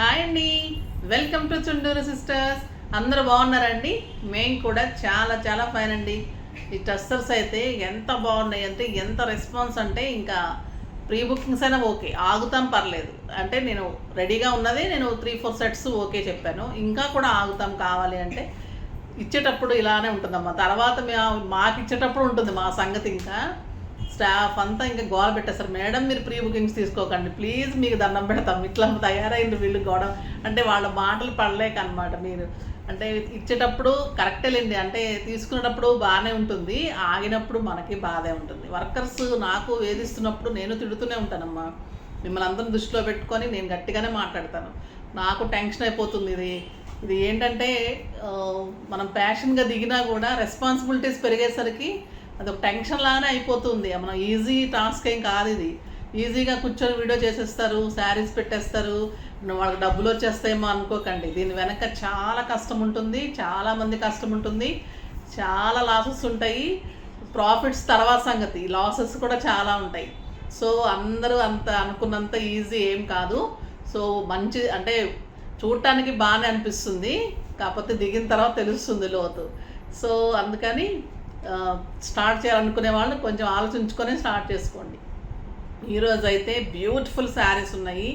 Hi అండి, welcome to Chunduru sisters. అందరూ బాగున్నారండి? మేము కూడా చాలా చాలా ఫైన్ అండి. ఈ టెస్టర్స్ అయితే ఎంత బాగున్నాయి అంటే, ఎంత రెస్పాన్స్ అంటే ఇంకా ప్రీ బుకింగ్స్ అయినా ఓకే, ఆగుతాం పర్లేదు అంటే నేను రెడీగా ఉన్నది. నేను 3-4 సెట్స్ ఓకే చెప్పాను, ఇంకా కూడా ఆగుతాం కావాలి అంటే. ఇచ్చేటప్పుడు ఇలానే ఉంటుందమ్మా, తర్వాత మాకు ఇచ్చేటప్పుడు ఉంటుంది మా సంగతి. ఇంకా స్టాఫ్ అంతా ఇంకా గోల పెట్టేస్తారు, మేడం మీరు ప్రీ బుకింగ్స్ తీసుకోకండి ప్లీజ్, మీకు దండం పెడతాం, ఇట్లా తయారైంది వీళ్ళు గోడ అంటే వాళ్ళ మాటలు పడలేక అనమాట. మీరు అంటే ఇచ్చేటప్పుడు కరెక్టే లేండి, అంటే తీసుకునేటప్పుడు బాగానే ఉంటుంది, ఆగినప్పుడు మనకి బాధే ఉంటుంది. వర్కర్స్ నాకు వేధిస్తున్నప్పుడు నేను తిడుతూనే ఉంటానమ్మా, మిమ్మల్ని అందరం దృష్టిలో పెట్టుకొని నేను గట్టిగానే మాట్లాడతాను. నాకు టెన్షన్ అయిపోతుంది. ఇది ఏంటంటే మనం ప్యాషన్గా దిగినా కూడా రెస్పాన్సిబిలిటీస్ పెరిగేసరికి అదొక టెన్షన్ లాగానే అయిపోతుంది. మనం ఈజీ టాస్క్ ఏం కాదు ఇది. ఈజీగా కూర్చొని వీడియో చేసేస్తారు, శారీస్ పెట్టేస్తారు, వాళ్ళకి డబ్బులు వచ్చేస్తాయేమో అనుకోకండి. దీని వెనక చాలా కష్టం ఉంటుంది, చాలామంది కష్టం ఉంటుంది, చాలా లాసెస్ ఉంటాయి. ప్రాఫిట్స్ తర్వాత సంగతి, లాసెస్ కూడా చాలా ఉంటాయి. సో అందరూ అంత అనుకున్నంత ఈజీ ఏం కాదు. సో మంచి అంటే చూడటానికి బాగానే అనిపిస్తుంది, కాకపోతే దిగిన తర్వాత తెలుస్తుంది లోతు. సో అందుకని స్టార్ట్ చేయాలనుకునే వాళ్ళు కొంచెం ఆలోచించుకొని స్టార్ట్ చేసుకోండి. ఈరోజు అయితే బ్యూటిఫుల్ శారీస్ ఉన్నాయి,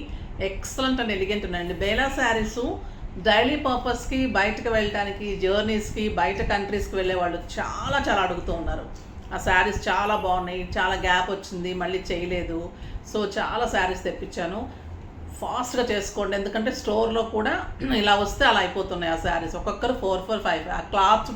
ఎక్సలెంట్ అండ్ ఎలిగెంట్ ఉన్నాయండి. బేలా శారీస్ డైలీ పర్పస్కి, బయటకు వెళ్ళడానికి, జర్నీస్కి, బయట కంట్రీస్కి వెళ్ళే వాళ్ళు చాలా చాలా అడుగుతూ ఉన్నారు. ఆ శారీస్ చాలా బాగున్నాయి, చాలా గ్యాప్ వచ్చింది, మళ్ళీ చేయలేదు. సో చాలా శారీస్ తెప్పించాను, ఫాస్ట్గా చేసుకోండి. ఎందుకంటే స్టోర్లో కూడా ఇలా వస్తే అలా అయిపోతున్నాయి ఆ శారీస్. ఒక్కొక్కరు 4-5 ఆ క్లాత్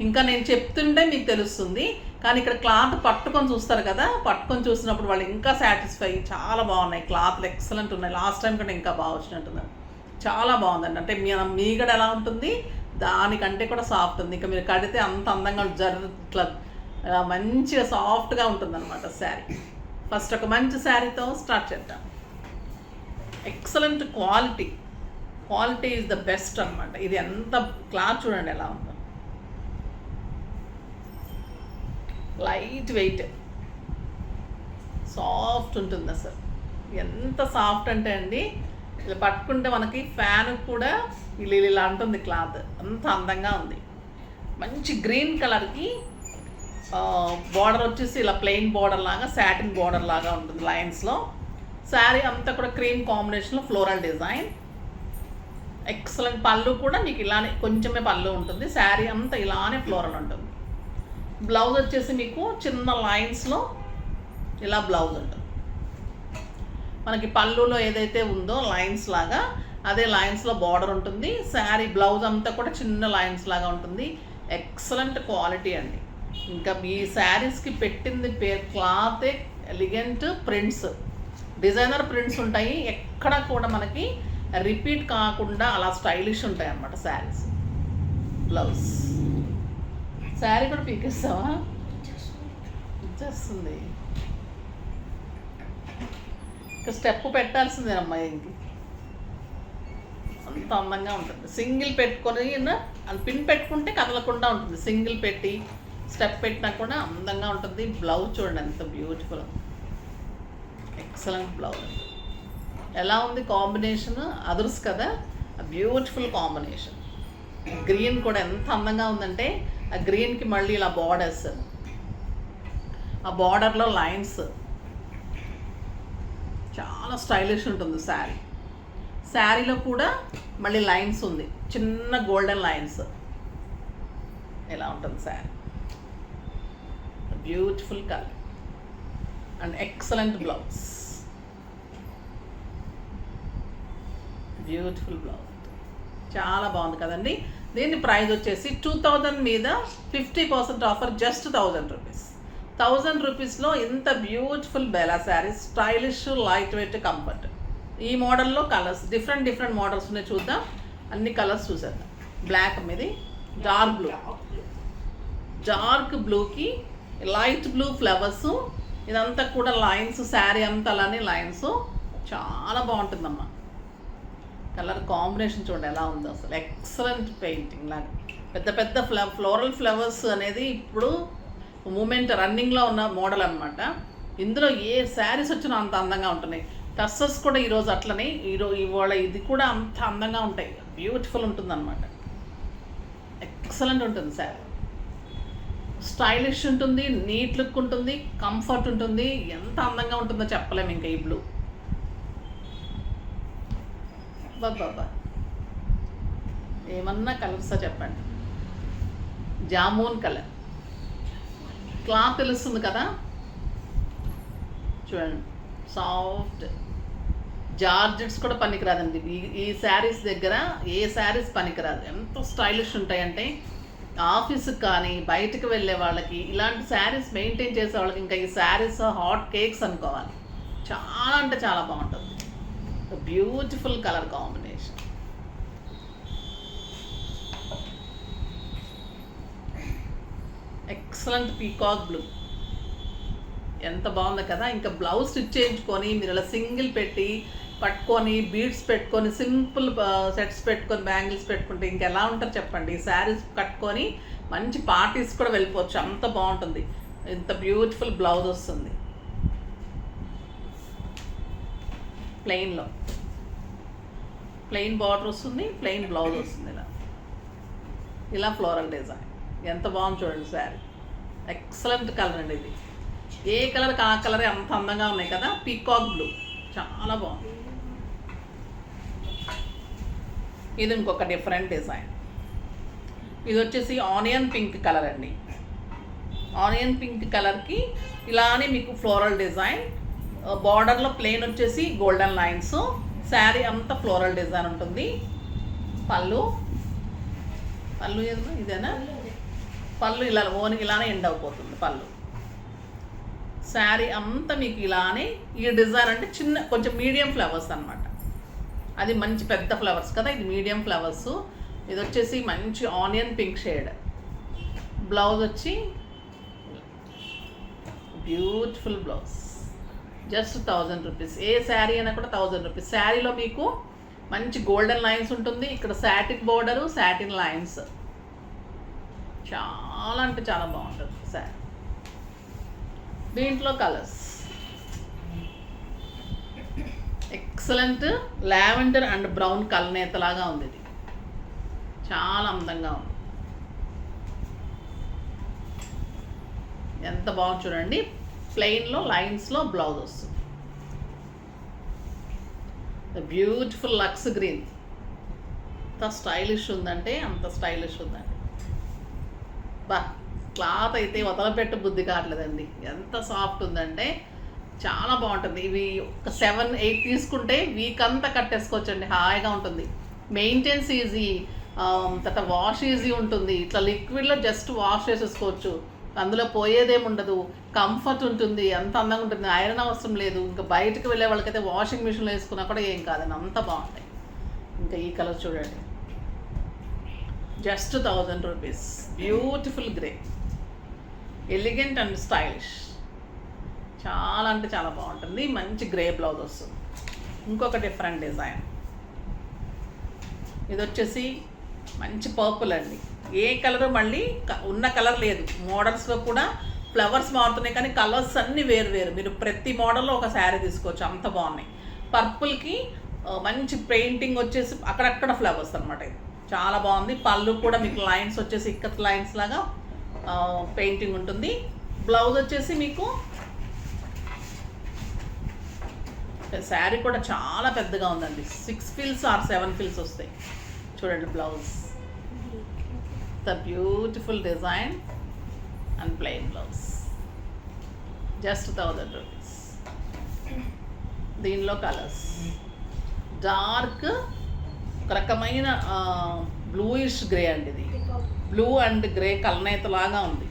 ఇంకా నేను చెప్తుంటే మీకు తెలుస్తుంది, కానీ ఇక్కడ క్లాత్ పట్టుకొని చూస్తారు కదా, పట్టుకొని చూసినప్పుడు వాళ్ళు ఇంకా సాటిస్ఫై. చాలా బాగున్నాయి, క్లాత్లు ఎక్సలెంట్ ఉన్నాయి, లాస్ట్ టైం కంటే ఇంకా బాగా వచ్చినట్టున్నారు. చాలా బాగుందండి. అంటే మీగడ ఎలా ఉంటుంది దానికంటే కూడా సాఫ్ట్ ఉంది. ఇంకా మీరు కడితే అంత అందంగా ఇట్లా మంచిగా సాఫ్ట్గా ఉంటుంది అనమాట శారీ. ఫస్ట్ ఒక మంచి శారీతో స్టార్ట్ చేద్దాం. Excellent quality is the best అనమాట. ఇది ఎంత క్లాత్ చూడండి ఎలా ఉందో, లైట్ వెయిట్, సాఫ్ట్ ఉంటుంది. అసలు ఎంత సాఫ్ట్ అంటే అండి, ఇలా పట్టుకుంటే మనకి ఫ్యాన్ కూడా ఇలా ఉంటుంది క్లాత్, అంత అందంగా ఉంది. మంచి గ్రీన్ కలర్కి బార్డర్ వచ్చేసి ఇలా ప్లెయిన్ బార్డర్ లాగా, సాటిన్ బార్డర్ లాగా ఉంటుంది లైన్స్లో. శారీ అంతా కూడా క్రీమ్ కాంబినేషన్లో ఫ్లోరల్ డిజైన్, ఎక్సలెంట్. పళ్ళు కూడా మీకు ఇలానే కొంచెమే పళ్ళు ఉంటుంది, శారీ అంతా ఇలానే ఫ్లోరల్ ఉంటుంది. బ్లౌజ్ వచ్చేసి మీకు చిన్న లైన్స్లో ఇలా బ్లౌజ్ ఉంటుంది. మనకి పళ్ళులో ఏదైతే ఉందో లైన్స్ లాగా అదే లైన్స్లో బార్డర్ ఉంటుంది. శారీ బ్లౌజ్ అంతా కూడా చిన్న లైన్స్ లాగా ఉంటుంది. ఎక్సలెంట్ క్వాలిటీ అండి. ఇంకా మీ శారీస్కి పెట్టింది పేరు క్లాతే ఎలిగెంట్ ప్రింట్స్, డిజైనర్ ప్రింట్స్ ఉంటాయి. ఎక్కడ కూడా మనకి రిపీట్ కాకుండా అలా స్టైలిష్ ఉంటాయి అన్నమాట శారీస్. బ్లౌజ్ శారీ కూడా పీకిస్తావా? వచ్చేస్తుంది. ఇంకా స్టెప్ పెట్టాల్సిందేనమ్మా, ఇంక అంత అందంగా ఉంటుంది. సింగిల్ పెట్టుకొని పిన్ పెట్టుకుంటే కదలకుండా ఉంటుంది, సింగిల్ పెట్టి స్టెప్ పెట్టినా కూడా అందంగా ఉంటుంది. బ్లౌజ్ చూడండి ఎంత బ్యూటిఫుల్, ఎక్సలెంట్ బ్లౌజ్. ఎలా ఉంది కాంబినేషన్, అదర్స్ కదా, బ్యూటిఫుల్ కాంబినేషన్. గ్రీన్ కూడా ఎంత అందంగా ఉందంటే, ఆ గ్రీన్కి మళ్ళీ ఇలా బార్డర్స్, ఆ బార్డర్లో లైన్స్, చాలా స్టైలిష్ ఉంటుంది శారీ. శారీలో కూడా మళ్ళీ లైన్స్ ఉంది, చిన్న గోల్డెన్ లైన్స్. ఎలా ఉంటుంది sari, beautiful colour and excellent blouse, beautiful blouse. చాలా బాగుంది కదండి. దీని ప్రైస్ వచ్చేసి 2000 మీద 50% ఆఫర్, జస్ట్ 1000 రూపీస్. 1000 రూపీస్లో ఇంత బ్యూటిఫుల్ బేలా saris, stylish, light weight, comfort. ఈ మోడల్లో కలర్స్ డిఫరెంట్ మోడల్స్ ఉన్నాయి, చూద్దాం. అన్ని కలర్స్ చూసేద్దాం. బ్లాక్ మీది డార్క్ బ్లూకి లైట్ బ్లూ ఫ్లవర్స్, ఇదంతా కూడా లైన్స్, శారీ అంతా అలానే లైన్స్. చాలా బాగుంటుందమ్మా. కలర్ కాంబినేషన్ చూడండి ఎలా ఉందో, అసలు ఎక్సలెంట్ పెయింటింగ్ లాగా. పెద్ద ఫ్లోరల్ ఫ్లవర్స్ అనేది ఇప్పుడు మూమెంట్ రన్నింగ్లో ఉన్న మోడల్ అనమాట. ఇందులో ఏ శారీస్ వచ్చినా అంత అందంగా ఉంటున్నాయి. టస్సర్స్ కూడా ఈరోజు అట్లనే ఇవాళ ఇది కూడా అంత అందంగా ఉంటాయి, బ్యూటిఫుల్ ఉంటుందన్నమాట. ఎక్సలెంట్ ఉంటుంది శారీ, స్టైలిష్ ఉంటుంది, నీట్ లుక్ ఉంటుంది, కంఫర్ట్ ఉంటుంది, ఎంత అందంగా ఉంటుందో చెప్పలేము ఇంకా ఈ బ్లూ. బాబా ఏమన్నా కలర్సా చెప్పండి. జామూన్ కలర్, క్లాత్ తెలుస్తుంది కదా చూడండి, సాఫ్ట్. జార్జెట్స్ కూడా పనికిరాదండి ఈ శారీస్ దగ్గర, ఏ శారీస్ పనికిరాదు. ఎంత స్టైలిష్ ఉంటాయంటే ఆఫీస్కి కానీ బయటకు వెళ్ళే వాళ్ళకి ఇలాంటి శారీస్ మెయింటైన్ చేసే వాళ్ళకి ఇంకా ఈ శారీస్ హాట్ కేక్స్ అనుకోవాలి. చాలా అంటే చాలా బాగుంటుంది. Beautiful colour combination. Excellent peacock blue, ఎంత బాగుంది కదా. ఇంకా బ్లౌజ్ స్టిచ్ చేయించుకొని మీరు ఇలా సింగిల్ పెట్టి పట్టుకొని బీడ్స్ పెట్టుకొని సింపుల్ సెట్స్ పెట్టుకొని బ్యాంగిల్స్ పెట్టుకుంటే ఇంకా ఎలా ఉంటారు చెప్పండి. ఈ శారీస్ కట్టుకొని మంచి పార్టీస్ కూడా వెళ్ళిపోవచ్చు, అంత బాగుంటుంది. ఇంత బ్యూటిఫుల్ బ్లౌజ్ వస్తుంది, ప్లెయిన్లో ప్లెయిన్ బార్డర్ వస్తుంది, ప్లెయిన్ బ్లౌజ్ వస్తుంది. ఇలా ఫ్లోరల్ డిజైన్ ఎంత బాగుంది చూడండి శారీ. ఎక్సలెంట్ కలర్ అండి ఇది. ఏ కలర్కి ఆ కలరే అంత అందంగా ఉన్నాయి కదా. పీకాక్ బ్లూ చాలా బాగుంది. ఇది ఇంకొక డిఫరెంట్ డిజైన్. ఇది వచ్చేసి ఆనియన్ పింక్ కలర్ అండి. ఆనియన్ పింక్ కలర్కి ఇలానే మీకు ఫ్లోరల్ డిజైన్, బార్డర్లో ప్లెయిన్ వచ్చేసి గోల్డెన్ లైన్స్, శారీ అంతా ఫ్లోరల్ డిజైన్ ఉంటుంది. పళ్ళు ఏదైనా ఇదేనా పళ్ళు ఇలా ఓనికి ఇలానే ఎండ్ అయిపోతుంది పళ్ళు. శారీ అంతా మీకు ఇలానే ఈ డిజైన్ అంటే చిన్న కొంచెం మీడియం ఫ్లవర్స్ అనమాట. అది మంచి పెద్ద ఫ్లవర్స్ కదా, ఇది మీడియం ఫ్లవర్స్. ఇది వచ్చేసి మంచి ఆనియన్ పింక్ షేడ్. బ్లౌజ్ వచ్చి బ్యూటిఫుల్ బ్లౌజ్, జస్ట్ 1000 రూపీస్. ఏ శారీ అయినా కూడా 1000 రూపీస్. శారీలో మీకు మంచి గోల్డెన్ లైన్స్ ఉంటుంది, ఇక్కడ సాటిన్ బోర్డరు, సాటిన్ లైన్స్. చాలా అంటే చాలా బాగుంటుంది శారీ. దీంట్లో colours excellent lavender and brown కలనేతలాగా ఉంది. ఇది చాలా అందంగా ఉంది, ఎంత బాగుంది చూడండి. ప్లెయిన్లో లైన్స్లో బ్లౌజ్ వస్తుంది. బ్యూటిఫుల్ లక్స్ గ్రీన్, ఎంత స్టైలిష్ ఉందంటే అంత స్టైలిష్ ఉందండి. బా క్లాత్ అయితే వదలపెట్టు బుద్ధి కావట్లేదండి, ఎంత సాఫ్ట్ ఉందంటే చాలా బాగుంటుంది. ఇవి ఒక 7-8 తీసుకుంటే వీక్ అంతా కట్టేసుకోవచ్చండి, హాయిగా ఉంటుంది. మెయింటెన్స్ ఈజీ, తర్వాత వాష్ ఈజీ ఉంటుంది. ఇట్లా లిక్విడ్లో జస్ట్ వాష్ చేసేసుకోవచ్చు, అందులో పోయేదేమి ఉండదు. కంఫర్ట్ ఉంటుంది, అంత అందంగా ఉంటుంది, ఐరన్ అవసరం లేదు. ఇంకా బయటకు వెళ్ళే వాళ్ళకైతే వాషింగ్ మిషన్లో వేసుకున్నా కూడా ఏం కాదండి, అంత బాగుంటాయి. ఇంకా ఈ కలర్ చూడండి, just 1000 rupees. Beautiful grey, elegant and stylish, చాలా అంటే చాలా బాగుంటుంది. మంచి గ్రే బ్లౌజ్ వస్తుంది. ఇంకొక డిఫరెంట్ డిజైన్. ఇది వచ్చేసి మంచి పర్పుల్ అండి. ఏ కలరు మళ్ళీ ఉన్న కలర్ లేదు. మోడల్స్లో కూడా ఫ్లవర్స్ మారుతున్నాయి కానీ కలర్స్ అన్నీ వేరు వేరు. మీరు ప్రతి మోడల్లో ఒక శారీ తీసుకోవచ్చు, అంత బాగున్నాయి. పర్పుల్కి మంచి పెయింటింగ్ వచ్చేసి అక్కడక్కడ ఫ్లవర్స్ అనమాట. ఇది చాలా బాగుంది. పళ్ళు కూడా మీకు లైన్స్ వచ్చేసి ఇక్కత్ లైన్స్ లాగా పెయింటింగ్ ఉంటుంది. బ్లౌజ్ వచ్చేసి మీకు శారీ కూడా చాలా పెద్దగా ఉందండి, 6 ఫీల్స్ ఆర్ 7 ఫీల్స్ వస్తాయి. చూడండి blouse, the beautiful design and plain blouse, just 1000 rupees. దీనిలో కలర్స్ డార్క్ ఒక రకమైన బ్లూయిష్ గ్రే అండి. ఇది బ్లూ అండ్ గ్రే కలనేతలాగా ఉంది,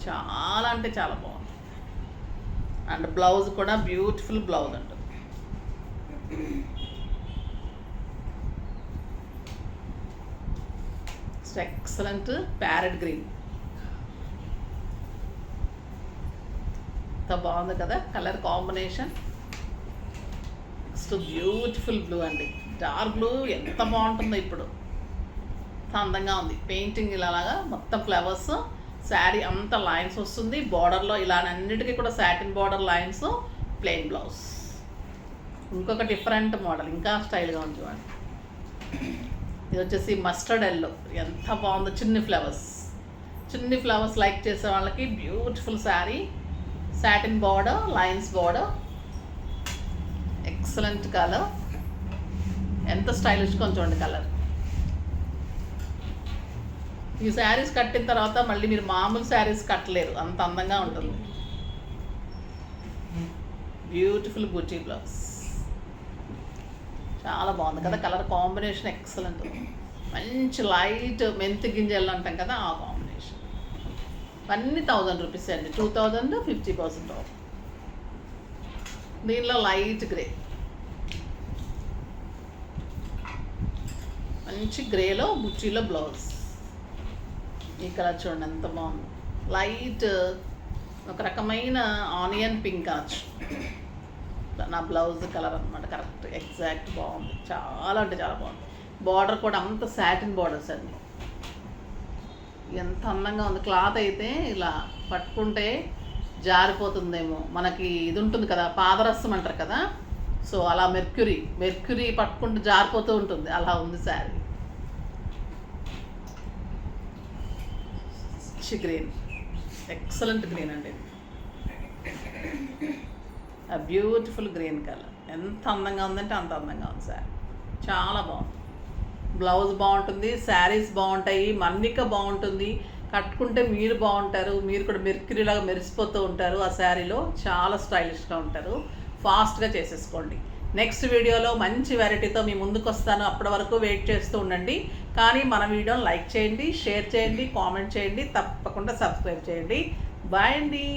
చాలా అంటే చాలా బాగుంది. అండ్ బ్లౌజ్ కూడా బ్యూటిఫుల్ బ్లౌజ్ ఉంటుంది. ఎక్సలెంట్ ప్యారెట్ గ్రీన్, ఎంత బాగుంది కదా colour combination. Next beautiful blue అండి, డార్క్ బ్లూ ఎంత బాగుంటుందో ఇప్పుడు, అందంగా ఉంది. పెయింటింగ్ ఇలాగా మొత్తం ఫ్లవర్స్, శారీ అంతా లైన్స్ వస్తుంది. బార్డర్లో ఇలా అన్నిటికీ కూడా satin border lines, plain blouse. ఇంకొక డిఫరెంట్ మోడల్, ఇంకా స్టైల్గా ఉంది చూడండి. ఇది వచ్చేసి మస్టర్డ్ ఎల్లో, ఎంత బాగుందో. చిన్ని ఫ్లవర్స్ లైక్ చేసే వాళ్ళకి beautiful sari. Satin border, lines border, excellent colour. ఎంత స్టైలిష్గా చూడండి కలర్. ఈ శారీస్ కట్టిన తర్వాత మళ్ళీ మీరు మామూలు శారీస్ కట్టలేరు, అంత అందంగా ఉంటుంది. బ్యూటిఫుల్ బూటీ బ్లౌజ్, చాలా బాగుంది కదా. Colour combination excellent. మంచి లైట్ మెంతి గింజలు అంటాం కదా, ఆ కాంబినేషన్. అన్నీ 1000 రూపీస్ అండి, 2000 50% ఆఫ్. దీనిలో లైట్ గ్రే, మంచి గ్రేలో బుచ్చిలో బ్లౌజ్. ఈ కలర్ చూడండి ఎంత బాగుంది. లైట్ ఒక రకమైన ఆనియన్ పింక్ అనొచ్చు. నా బ్లౌజ్ కలర్ అనమాట, కరెక్ట్ ఎగ్జాక్ట్ బాగుంది. చాలా అంటే చాలా బాగుంది. బార్డర్ కూడా అంత సాటిన్ బార్డర్స్ అండి, ఎంత అందంగా ఉంది. క్లాత్ అయితే ఇలా పట్టుకుంటే జారిపోతుందేమో. మనకి ఇది ఉంటుంది కదా, పాదరసం అంటారు కదా, సో అలా మెర్క్యూరీ పట్టుకుంటూ జారిపోతూ ఉంటుంది, అలా ఉంది శారీ. గ్రీన్, ఎక్సలెంట్ గ్రీన్ అండి. ఆ బ్యూటిఫుల్ గ్రీన్ కలర్ ఎంత అందంగా ఉందంటే అంత అందంగా ఉంది శారీ, చాలా బాగుంది. బ్లౌజ్ బాగుంటుంది, శారీస్ బాగుంటాయి, మన్నిక బాగుంటుంది. కట్టుకుంటే మీరు బాగుంటారు, మీరు కూడా మెర్క్యూరీలాగా మెరిసిపోతూ ఉంటారు ఆ శారీలో. చాలా స్టైలిష్గా ఉంటారు. ఫాస్ట్గా చేసేసుకోండి. నెక్స్ట్ వీడియోలో మంచి వెరైటీతో మీ ముందుకు వస్తాను. అప్పటి వరకు వెయిట్ చేస్తూ ఉండండి. కానీ మన వీడియోని లైక్ చేయండి, షేర్ చేయండి, కామెంట్ చేయండి, తప్పకుండా సబ్స్క్రైబ్ చేయండి. బాయ్ అండి.